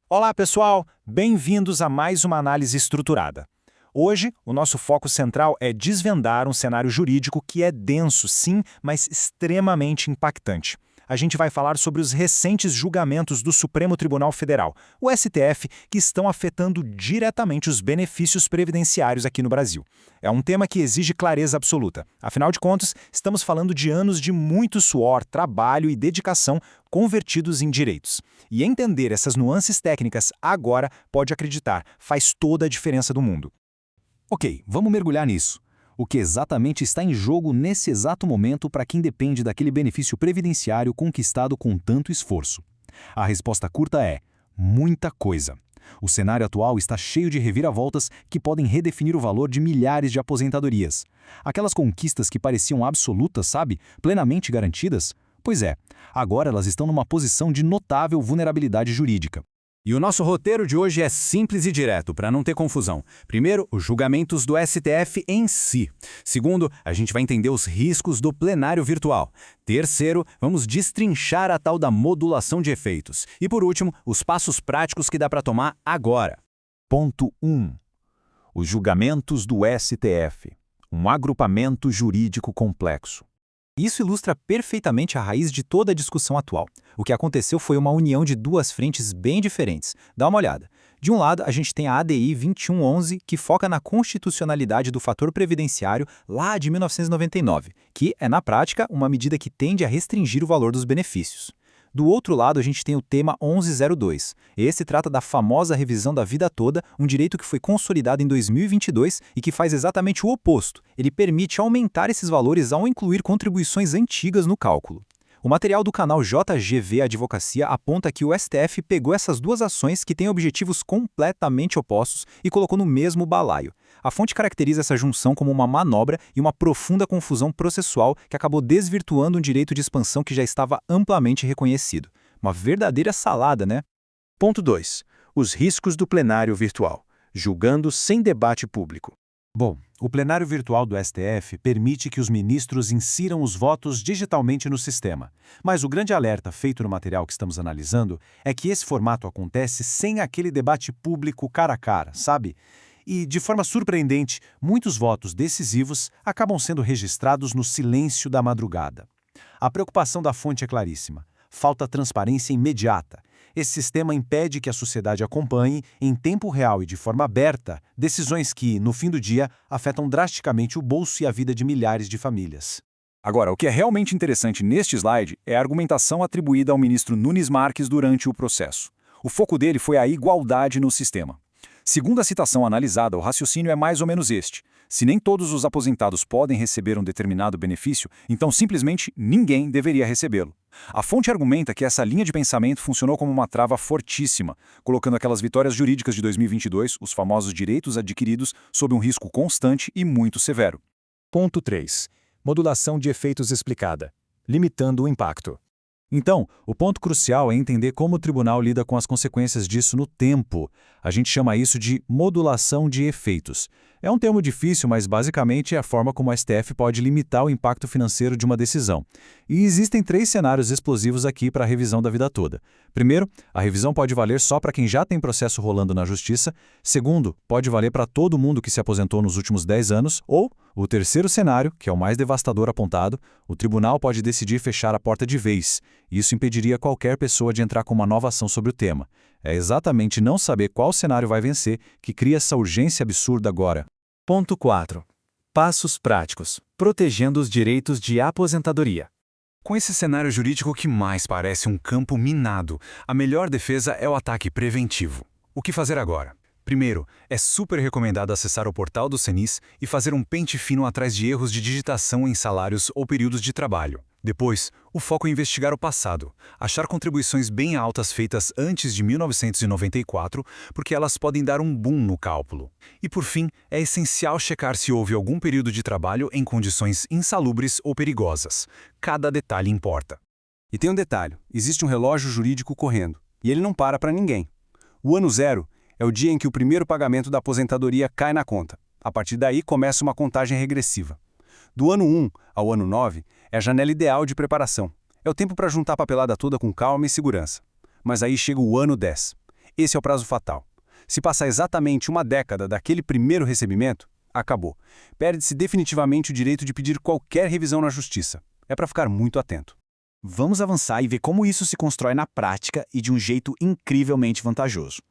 Olá, pessoal! Bem-vindos a mais uma análise estruturada. Hoje, o nosso foco central é desvendar um cenário jurídico que é denso, sim, mas extremamente impactante. A gente vai falar sobre os recentes julgamentos do Supremo Tribunal Federal, o STF, que estão afetando diretamente os benefícios previdenciários aqui no Brasil. É um tema que exige clareza absoluta. Afinal de contas, estamos falando de anos de muito suor, trabalho e dedicação convertidos em direitos. E entender essas nuances técnicas agora, pode acreditar, faz toda a diferença do mundo. Ok, vamos mergulhar nisso. O que exatamente está em jogo nesse exato momento para quem depende daquele benefício previdenciário conquistado com tanto esforço? A resposta curta é: muita coisa. O cenário atual está cheio de reviravoltas que podem redefinir o valor de milhares de aposentadorias. Aquelas conquistas que pareciam absolutas, sabe? Plenamente garantidas? Pois é, agora elas estão numa posição de notável vulnerabilidade jurídica. E o nosso roteiro de hoje é simples e direto, para não ter confusão. Primeiro, os julgamentos do STF em si. Segundo, a gente vai entender os riscos do plenário virtual. Terceiro, vamos destrinchar a tal da modulação de efeitos. E por último, os passos práticos que dá para tomar agora. Ponto 1. Os julgamentos do STF. Um agrupamento jurídico complexo. Isso ilustra perfeitamente a raiz de toda a discussão atual. O que aconteceu foi uma união de duas frentes bem diferentes. Dá uma olhada. De um lado, a gente tem a ADI 2111, que foca na constitucionalidade do fator previdenciário lá de 1999, que é, na prática, uma medida que tende a restringir o valor dos benefícios. Do outro lado, a gente tem o tema 1102. Esse trata da famosa revisão da vida toda, um direito que foi consolidado em 2022 e que faz exatamente o oposto. Ele permite aumentar esses valores ao incluir contribuições antigas no cálculo. O material do canal JGV Advocacia aponta que o STF pegou essas duas ações que têm objetivos completamente opostos e colocou no mesmo balaio. A fonte caracteriza essa junção como uma manobra e uma profunda confusão processual que acabou desvirtuando um direito de expansão que já estava amplamente reconhecido. Uma verdadeira salada, né? Ponto 2. Os riscos do plenário virtual. Julgando sem debate público. Bom, o plenário virtual do STF permite que os ministros insiram os votos digitalmente no sistema. Mas o grande alerta feito no material que estamos analisando é que esse formato acontece sem aquele debate público cara a cara, sabe? E, de forma surpreendente, muitos votos decisivos acabam sendo registrados no silêncio da madrugada. A preocupação da fonte é claríssima. Falta transparência imediata. Esse sistema impede que a sociedade acompanhe, em tempo real e de forma aberta, decisões que, no fim do dia, afetam drasticamente o bolso e a vida de milhares de famílias. Agora, o que é realmente interessante neste slide é a argumentação atribuída ao ministro Nunes Marques durante o processo. O foco dele foi a igualdade no sistema. Segundo a citação analisada, o raciocínio é mais ou menos este. Se nem todos os aposentados podem receber um determinado benefício, então simplesmente ninguém deveria recebê-lo. A fonte argumenta que essa linha de pensamento funcionou como uma trava fortíssima, colocando aquelas vitórias jurídicas de 2022, os famosos direitos adquiridos, sob um risco constante e muito severo. Ponto 3. Modulação de efeitos explicada, limitando o impacto. Então, o ponto crucial é entender como o tribunal lida com as consequências disso no tempo. A gente chama isso de modulação de efeitos. É um termo difícil, mas basicamente é a forma como o STF pode limitar o impacto financeiro de uma decisão. E existem 3 cenários explosivos aqui para a revisão da vida toda. Primeiro, a revisão pode valer só para quem já tem processo rolando na justiça. Segundo, pode valer para todo mundo que se aposentou nos últimos 10 anos. Ou, o terceiro cenário, que é o mais devastador apontado, o tribunal pode decidir fechar a porta de vez. Isso impediria qualquer pessoa de entrar com uma nova ação sobre o tema. É exatamente não saber qual cenário vai vencer que cria essa urgência absurda agora. Ponto 4. Passos práticos. Protegendo os direitos de aposentadoria. Com esse cenário jurídico que mais parece um campo minado, a melhor defesa é o ataque preventivo. O que fazer agora? Primeiro, é super recomendado acessar o portal do Cenis e fazer um pente fino atrás de erros de digitação em salários ou períodos de trabalho. Depois, o foco é investigar o passado, achar contribuições bem altas feitas antes de 1994, porque elas podem dar um boom no cálculo. E por fim, é essencial checar se houve algum período de trabalho em condições insalubres ou perigosas. Cada detalhe importa. E tem um detalhe, existe um relógio jurídico correndo, e ele não para ninguém. O ano zero é o dia em que o primeiro pagamento da aposentadoria cai na conta. A partir daí começa uma contagem regressiva. Do ano 1 ao ano 9 é a janela ideal de preparação. É o tempo para juntar a papelada toda com calma e segurança. Mas aí chega o ano 10. Esse é o prazo fatal. Se passar exatamente uma década daquele primeiro recebimento, acabou. Perde-se definitivamente o direito de pedir qualquer revisão na justiça. É para ficar muito atento. Vamos avançar e ver como isso se constrói na prática e de um jeito incrivelmente vantajoso.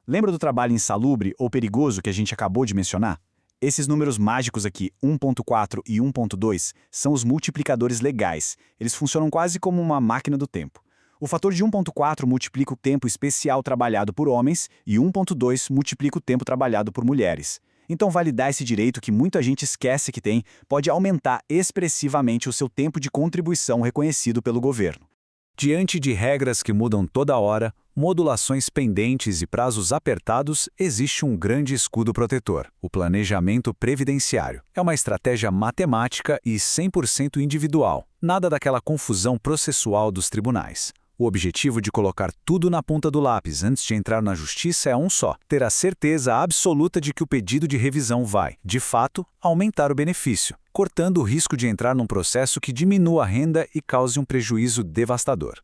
Lembra do trabalho insalubre ou perigoso que a gente acabou de mencionar? Esses números mágicos aqui, 1.4 e 1.2, são os multiplicadores legais. Eles funcionam quase como uma máquina do tempo. O fator de 1.4 multiplica o tempo especial trabalhado por homens e 1.2 multiplica o tempo trabalhado por mulheres. Então, validar esse direito que muita gente esquece que tem pode aumentar expressivamente o seu tempo de contribuição reconhecido pelo governo. Diante de regras que mudam toda hora, modulações pendentes e prazos apertados, existe um grande escudo protetor: o planejamento previdenciário. É uma estratégia matemática e 100% individual, nada daquela confusão processual dos tribunais. O objetivo de colocar tudo na ponta do lápis antes de entrar na justiça é um só: ter a certeza absoluta de que o pedido de revisão vai, de fato, aumentar o benefício, cortando o risco de entrar num processo que diminua a renda e cause um prejuízo devastador.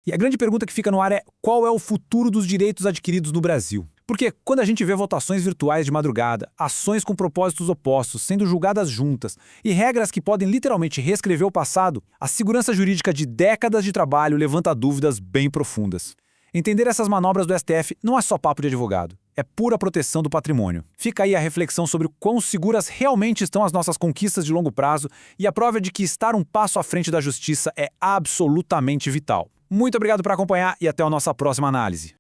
E a grande pergunta que fica no ar é: qual é o futuro dos direitos adquiridos no Brasil? Porque quando a gente vê votações virtuais de madrugada, ações com propósitos opostos sendo julgadas juntas e regras que podem literalmente reescrever o passado, a segurança jurídica de décadas de trabalho levanta dúvidas bem profundas. Entender essas manobras do STF não é só papo de advogado, é pura proteção do patrimônio. Fica aí a reflexão sobre o quão seguras realmente estão as nossas conquistas de longo prazo e a prova de que estar um passo à frente da justiça é absolutamente vital. Muito obrigado por acompanhar e até a nossa próxima análise.